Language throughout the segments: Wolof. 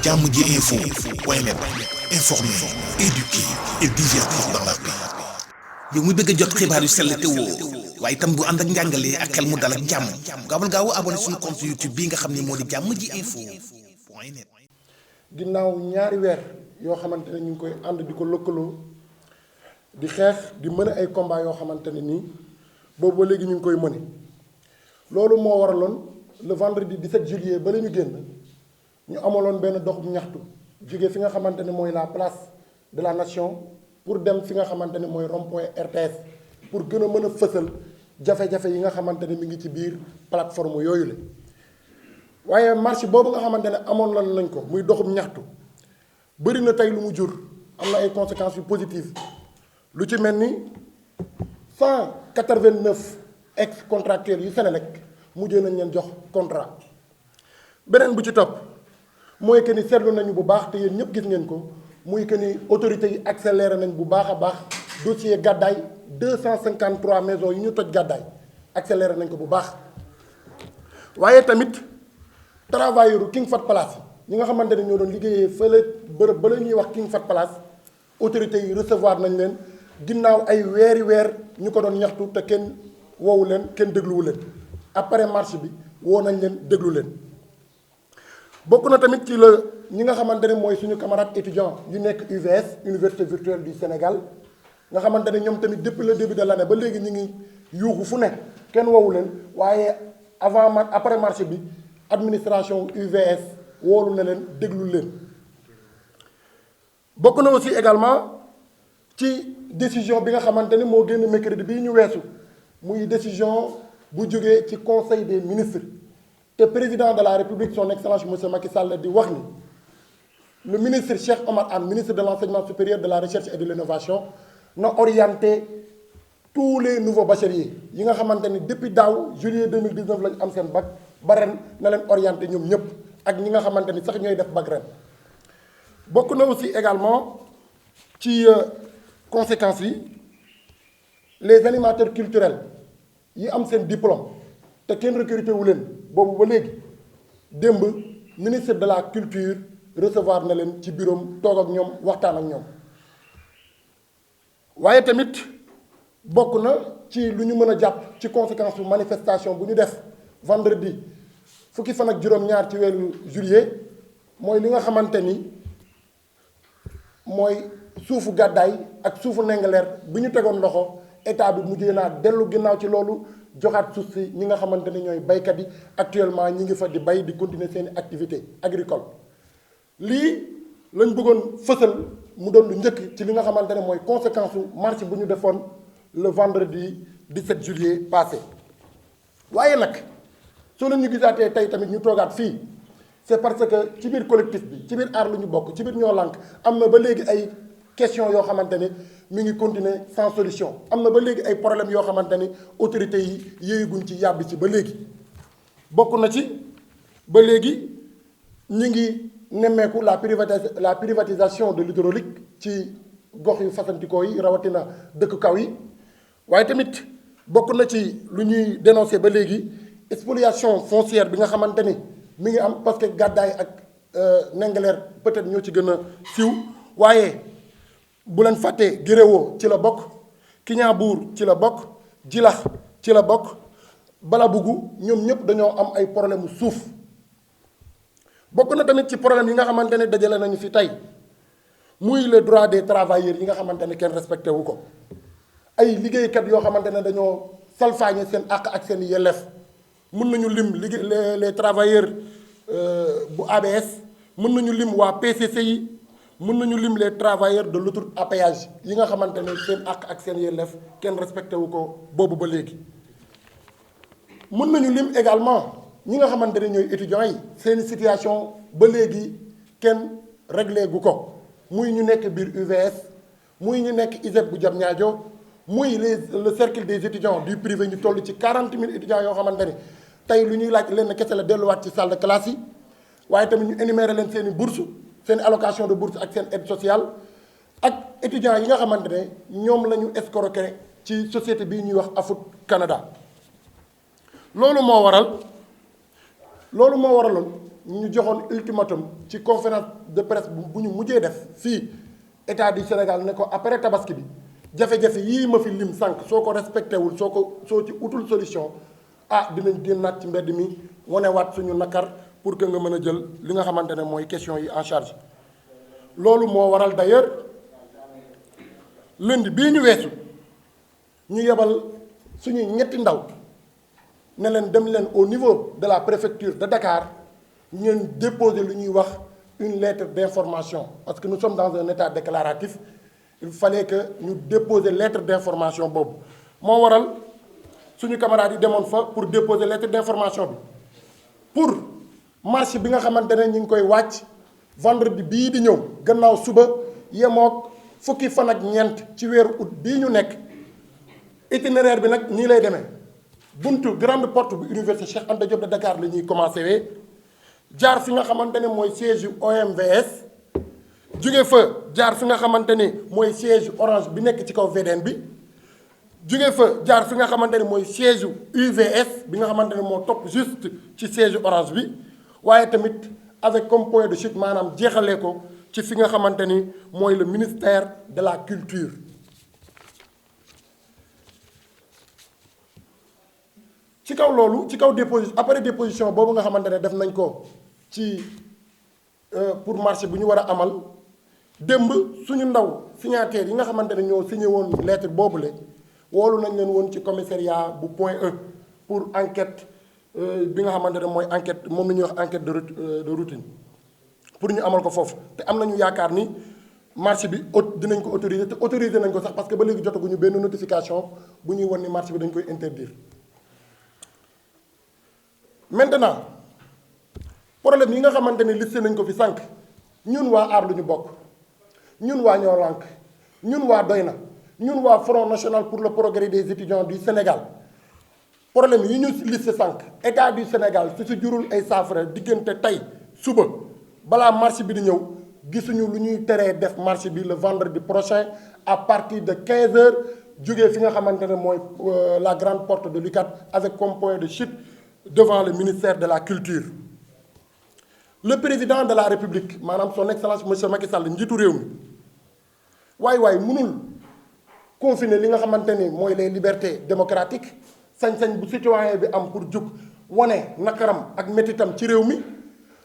jàmm ji info point net, informer, éduquer et divertir dans la paix. yow mu bëgg a jot xibaar yu sell te woo waaye itam bu ànd ak njàngalee ak xel mu dal ak jàmm gaawal gaaw abonné suñu compte YouTube bi nga xam ne moo di jàmm ji info point net. ginnaaw ñaari weer yoo xamante ne ñu ngi koy ànd di ko lëkkaloo di xeex di mën ay combat yoo xamante ne nii boobu ba léegi ñu ngi koy mëne loolu moo waraloon le vendredi 17 juillet ba la ñu génn ñu amaloon benn dox bu ñaxtu jóge fi nga xamante ne mooy la place de la nation pour dem fi nga xamante ne mooy rond-point RTS pour gën a mën a fësal jafe-jafe yi nga xamante ne mi ngi ci biir plateforme yooyu la waaye marche boobu nga xamante ne amoon lan nañ ko muy doxum ñaxtu bëri na tey lu mu jur am na ay conséquences yu positives lu ci mel ni 189 ex contractuels yu Senelec mujjee nañ leen jox contrat beneen bu ci topp mooy que ni seetlu nañu bu baax te yéen ñëpp gis ngeen ko muy que ni autorités yi accéléré nañ bu baax a baax dossier gàddaay 253 maisons yi ñu toj gàddaay accéléré nañ ko bu baax waaye tamit travailleur King Fahd Palace ñi nga xamante ne ñoo doon liggéeyee fële bërëb ba la ñuy wax King Fahd Palace autorités yi recevoir nañ leen ginnaaw ay weeri weer ñu ko doon ñaxtu te kenn woowu leen kenn dégluwu leen après marche bi woo nañ leen déglu leen bokk na tamit ci la ñi nga xamante ne mooy suñu camarades étudiants yu nekk UVS Université virtuelle du Sénégal nga xamante ne ñoom tamit depuis le début de l'année ba léegi ñu ngi yuuxu fu ne kenn woowu leen waaye après marche bi administration UVS woolu na leen déglu leen bokk na aussi également ci décision bi nga xamante ni moo génn mercredi bii ñu weesu muy décision bu jógee ci conseil des ministres te président de la république son excellence monsieur Macky Sall di wax ni le ministre Cheikh Omar Anne ministre de l'enseignement supérieur de la recherche et de l'innovation na orienté tous les nouveaux bacheliers yi nga xamante ni depuis daaw juillet 2019 lañu am seen bac ba ren na leen orienté ñoom ñëpp ak ñi nga xamante ni sax ñooy def bac ren bokk na aussi également ci conséquences yi les animateurs culturels yi am seen diplôme te kenn recruté wu leen boobu ba léegi démb ministre de la culture recevoir na leen ci bureau toog ak ñoom waxtaan ak ñoom waaye tamit bokk na ci lu ñu mën a jàpp ci conséquence bu manifestation bu ñu def vendredi fukki fan ak juróom-ñaar ci weeru juillet mooy li nga xamante ni mooy suufu gàddaay ak suufu Ndingler bi ñu tegoon loxo état bi mujjee naa dellu ginnaaw ci loolu joxaat suuf si ñi nga xamante ne ñooy baykat yi actuellement ñi ngi fa di bay di continuer seeni activité agricole lii lañ bëggoon fësal mu doon lu njëkk ci li nga xamante ne mooy conséquence su marche bu ñu defoon le vendredi 17 juillet passé waaye nag soo leen ñu gisaatee tey tamit ñu toogaat fii c'est parce que ci biir collectif bi ci biir aar lu ñu bokk ci biir ñoo lànk am na ba léegi ay question yoo xamante ne mi ngi continuer sans solution am na ba léegi ay problèmes yoo xamante ni autorités yi yéeguñ ci yàbbi ci ba léegi bokk na ci ba léegi ñu ngi nemmeeku la privatisation de l'hydraulique ci gox yu fasantikoo yi rawatina dëkk kaw yi waaye tamit bokk na ci lu ñuy dénoncer ba léegi spoliation foncière bi nga xamante ni mi ngi am parce que gàddaay ak Ndingler peut-être ñoo ci gën a siiw waaye bu leen fàttee Guéréo ci la bokk Kiñaabuur ci la bokk Jilax ci la bokk Balabougou ñoom ñëpp dañoo am ay problème mu suuf bokk na tamit ci problème yi nga xamante ne dajale nañu fi tey muy le droit des travailleurs yi nga xamante ne kenn respecté wu ko ay liggéeykat yoo xamante ne dañoo salfaañe seen àq ak seen yelleef mën nañu lim les travailleurs bu ABS mën nañu lim waa PCC yi mën nañu lim les travailleurs de l'autoroute à péage yi nga xamante ne seen àq ak seen yelleef kenn respecté wu ko boobu ba léegi mën nañu lim également ñi nga xamante ne ñooy étudiants yi seen situation ba léegi kenn réglé gu ko muy ñu nekk biir UVS muy ñu nekk ISEP bu Diamniadio muy le cercle des étudiants du privé ñu toll ci 40 000 étudiants yoo xamante ne tey lu ñuy laaj leen kese la delluwaat ci salle de classe yi waaye tamit ñu énumérer leen seen i bourse seen allocation de bourse ak seen aide sociale ak étudiants yi nga xamante ne ñoom la ñu escroquer ci société bii ñuy wax AFUT Canada loolu moo waraloon ñu joxoon ultimatum ci conférence de presse bu ñu mujjee def fii état du Sénégal ne ko après tabaski bi jafe-jafe yii ma fi lim sànq soo ko respecté wul soo ci utul solution dinañ génnaat ci mbedd mi wanewaat suñu nakar pour que nga mën a jël li nga xamante ne mooy question yi en charge. loolu moo waral d'ailleurs lundi bii ñu weesu ñu yebal suñuy ñetti ndaw ne leen dem leen au niveau de la préfecture de Dakar ngeen déposer lu ñuy wax une lettre d'information parce que nous sommes dans un état déclaratif il fallait que ñu déposer lettre d'information boobu moo waral suñu camarades yi demoon fa pour déposer lettre d'information bi pour marche bi nga xamante ne ñu ngi koy wàcc vendredi bii di ñëw gannaaw suba yemook fukki fan ak ñeent ci weeru août bii ñu nekk itinéraire bi nag nii lay demee buntu grande porte bu université Cheikh Anta Diop de Dakar la ñuy commencé wee jaar fi nga xamante ne mooy siège yu OMVS jóge fa jaar fi nga xamante ne mooy siège orange bi nekk ci kaw VDN bi jóge fa jaar fi nga xamante ne mooy siège UVS bi nga xamante ne moo topp juste ci siège orange bi waaye tamit avec comme point de chute maanaam jeexalee ko ci fi nga xamante ni mooy le ministère de la culture. ci kaw loolu ci kaw déposition après déposition boobu nga xamante ne def nañ ko ci pour marché bu ñu war a amal démb suñu ndaw signataires yi nga xamante ne ñoo signé woon lettre boobule woolu nañ leen woon ci commissariat bu Point E pour enquête bi nga xamante ne mooy enquête moom la ñuy wax enquête de routine pour ñu amal ko foofu te am nañu yaakaar ni marché bi dinañ ko autoriser te autoriser nañ ko sax parce que ba léegi jotaguñu benn notification bu ñuy won ni marché bi dañ koy interdire. maintenant problème yi nga xamante ni listé nañ ko fi sànq ñun waa aar lu ñu bokk ñun waa ñoo lànk ñun waa doy na ñun waa Front national pour le progrès des étudiants du Sénégal problème yi ñu listé sànq état du Sénégal su si jurul ay saafara diggante tey suba balaa marché bi di ñëw gisuñu lu ñuy teree def marché bi le vendredi prochain à partir de 15 heures jógee fi nga xamante ne mooy la grande porte de l'UCAD avec comme point de chute devant le ministère de la culture. Le président de la République maanaam son excellence monsieur Macky Sall njiitu réew mi waay mënul confiner li nga xamante ni mooy les libertés démocratiques sañ-sañ bu citoyen bi am pour jug wane nakaram ak métitam ci réew mi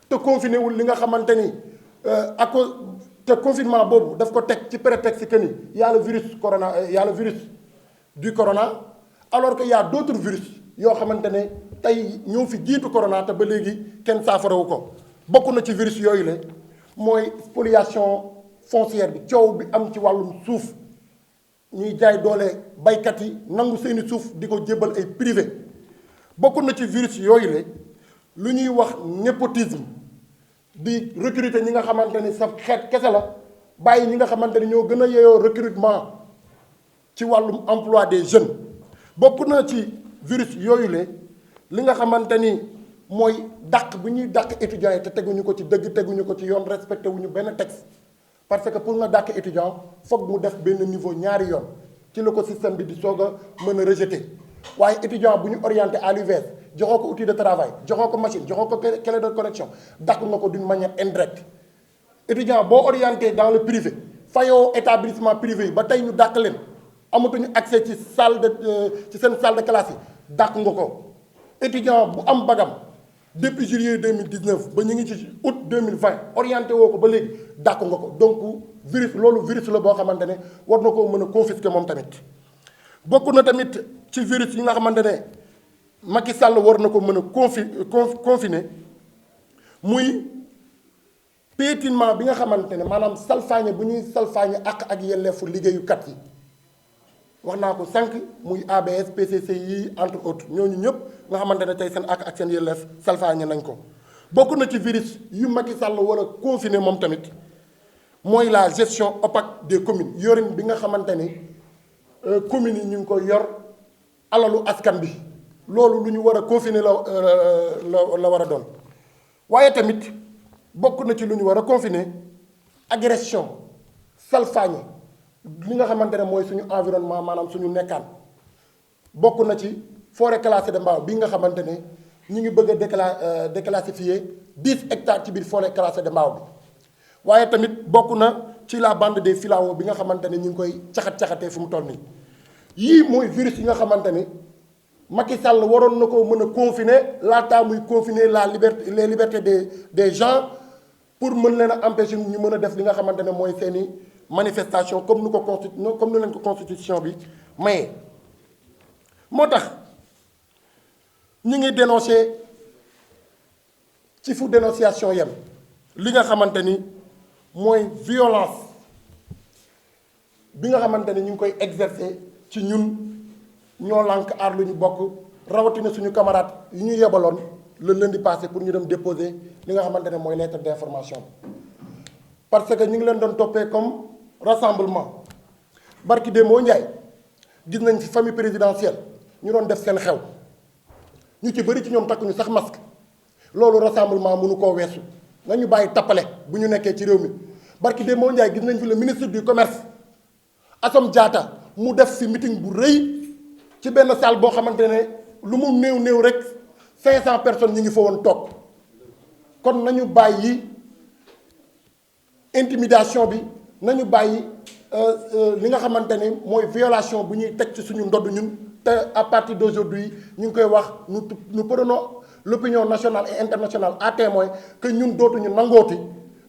te confiné wul li nga xamante ni te confinement boobu daf ko teg ci prétexte que ni y a le virus corona y a le virus du corona alors que y a d'autres virus yoo xamante ne tey ñoo fi jiitu corona te ba léegi kenn saafarawu ko bokk na ci virus yooyu la mooy spoliation foncière bi coow bi am ci wàllum suuf ñuy jaay doole baykat yi nangu seeni suuf di ko jébbal ay privé bokk na ci virus yooyu la lu ñuy wax népotisme di recruter ñi nga xamante ni sa xeet kese la bàyyi ñi nga xamante ni ñoo gën a yeyoo recrutement ci wàllum emploi des jeunes bokk na ci virus yooyu la li nga xamante ni mooy dàq bu ñuy dàq étudiants yi te teguñu ko ci dëgg teguñu ko ci yoon respecté wuñu benn texte parce que pour nga dàq étudiant foog mu def benn niveau ñaari yoon ci la ko système bi di soog a mën a rejeter waaye étudiant bu ñu orienté à l'UVS joxoo ko outil de travail joxoo ko machine joxoo ko clé de connexion dàq nga ko d'une manière indirecte étudiant boo orienté dans le privé fayoo établissement privé yi ba tey ñu dàq leen amatuñu accès ci salle de ci seen salle de classe yi dàq nga ko étudiant bu am bagam depuis juillet 2019 ba ñu ngi ci août 2020 orienté woo ko ba léegi dàq nga ko donc virus loolu virus la boo xamante ne war na koo mën a confisquer moom tamit bokk na tamit ci virus yi nga xamante ne Macky Sall war na ko mën a confiner muy piétinement bi nga xamante ne maanaam salfaañe bu ñuy salfaañe ak yelleefu liggéeyukat yi wax naa ko sànq muy ABS PCCI entre autres ñooñu ñëpp nga xamante ne tey seen ak seen yelleef salfaañe nañ ko bokk na ci virus yu Macky Sall war a confiner moom tamit mooy la gestion opaque des communes yorin bi nga xamante ni communes yi ñu ngi koy yor alalu askan bi loolu lu ñu war a confiner la war a doon waaye tamit bokk na ci lu ñu war a confiner agression salfaañe li nga xamante ne mooy suñu environnement maanaam suñu nekkaan bokk na ci forêt classée de Mbao bi nga xamante ne ñu ngi bëgg a déclassifier 10 hectares ci biir forêt classée de Mbao bi waaye tamit bokk na ci la bande des filao bi nga xamante ne ñu ngi koy caxat-caxatee fu mu toll nii yii mooy virus yi nga xamante ni Macky Sall waroon na ko mën a confiner laataa muy confiner les libertés des gens pour mën leen a empêcher ñu mën a def li nga xamante ne mooy seeni manifestation comme nu leen ko constitution bi maye. moo tax ñu ngi dénoncer ci fu dénonciation yem li nga xamante ni mooy violence bi nga xamante ni ñu ngi koy exercer ci ñun ñoo lànk aar lu ñu bokk rawatina suñu camarade yi ñu yebaloon le lundi passé pour ñu dem déposer li nga xamante ne mooy lettre d'information parce que ñu ngi leen doon toppee comme rassemblement barki Demba Ndiaye gis nañ ci famille présidentielle ñu doon def seen xew ñu ci bëri ci ñoom takkuñu sax masque loolu rassemblement mënu koo weesu nañu bàyyi tappale bu ñu nekkee ci réew mi barki Demba Ndiaye gis nañ fi le ministre du commerce Assome Diatta mu def ci meeting bu rëy ci benn salle boo xamante ne lu mu néew rek 500 personnes ñi ngi fa woon toog kon nañu bàyyi intimidation bi nañu bàyyi li nga xamante ne mooy violation bu ñuy teg ci suñu ndodd ñun te à partir d'aujourd'hui ñu ngi koy wax nous prenons l'opinion nationale et internationale à témoin que ñun dootuñu nangooti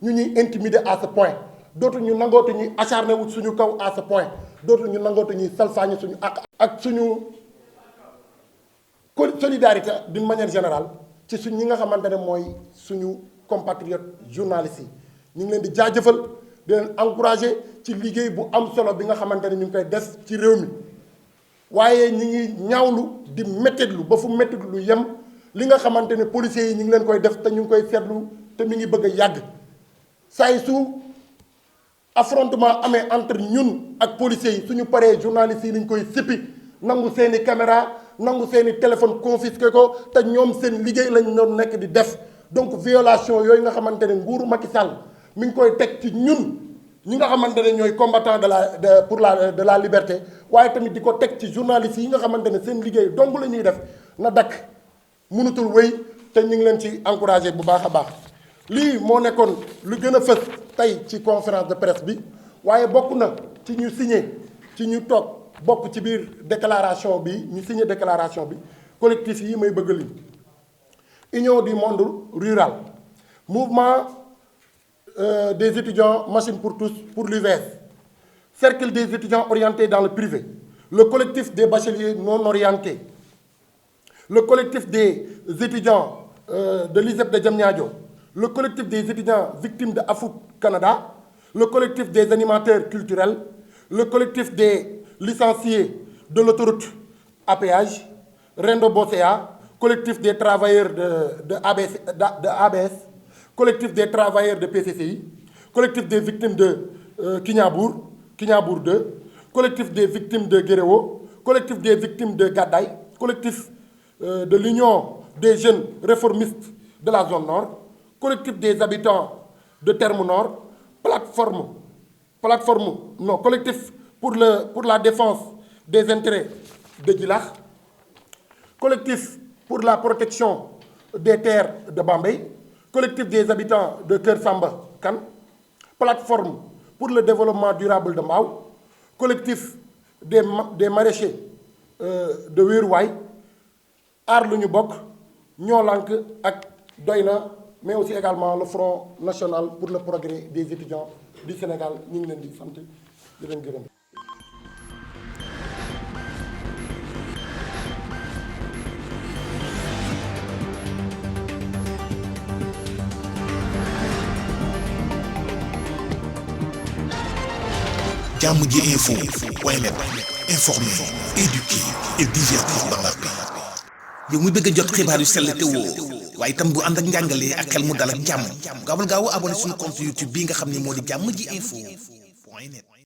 ñu ñuy intimider à ce point dootuñu nangooti ñuy acharné wu suñu kaw à ce point dootuñu nangooti ñuy salfaañi suñu ak suñu solidarité d'une manière générale ci suñ ñi nga xamante ne mooy suñu compatriotes journalistes yi ñu ngi leen di jaajëfal di leen encourager ci liggéey bu am solo bi nga xamante ne ñu ngi koy def ci réew mi waaye ñi ngi ñaawlu di méttitlu ba fu méttitlu lu yem li nga xamante ne policiers yi ñu ngi leen koy def te ñu ngi koy seetlu te mi ngi bëgg a yàgg saay su affrontement amee entre ñun ak policiers yi suñu paree journalistes yi nañ koy sippi nangu seeni caméra nangu seeni téléphone confisqué ko te ñoom seen liggéey lañ doon nekk di def donc violation yooyu nga xamante ne nguuru Macky Sall mi ngi koy teg ci ñun ñi nga xamante ne ñooy combattant de la liberté waaye tamit di ko teg ci journalistes yi nga xamante ne seen liggéey dong la ñuy def na dakk mënutul wéy te ñu ngi leen ci encouragé bu baax a baax lii moo nekkoon lu gën a fës tey ci conférence de presse bi waaye bokk na ci ñu signé ci ñu toog bokk ci biir déclaration bi ñu signé déclaration bi collectif yi may bëgg lim union du monde rural mouvement des étudiants machine pour tous pour l'UVS cercle des étudiants orientés dans le privé le collectif des bacheliers non orientés le collectif des étudiants de l'ISEP de Diamniadio le collectif des étudiants victimes de AFOUT Canada le collectif des animateurs culturels le collectif des licenciés de l'autoroute à péage Rendo Bosea collectif des travailleurs de ABS collectif des travailleurs de PCCI collectif des victimes de Kignanbour 2 collectif des victimes de Guéréo collectif des victimes de Gadaye collectif de l'Union des jeunes réformistes de la zone nord collectif des habitants de Terme Nord collectif pour la défense des intérêts de Djilakh collectif pour la protection des terres de Bambey collectif des habitants de Keur Samba Kane plateforme pour le développement durable de Mbao collectif des maraîchers de Wéeruwaay aar lu ñu bokk ñoo lànk ak doy na mais aussi également le Front national pour le progrès des étudiants du Sénégal ñu ngi leen di sant di leen gërëm. Jammji Info point net informer, éduquer et divertir dans la paix. yow muy bëgg a jot xibaar yu sell te woo waaye itam bu ànd ak njàngalee ak xel mu dal ak jàmm gaawal gaaw abonné suñu compte YouTube bii nga xam ne moo di Jammji Info point net.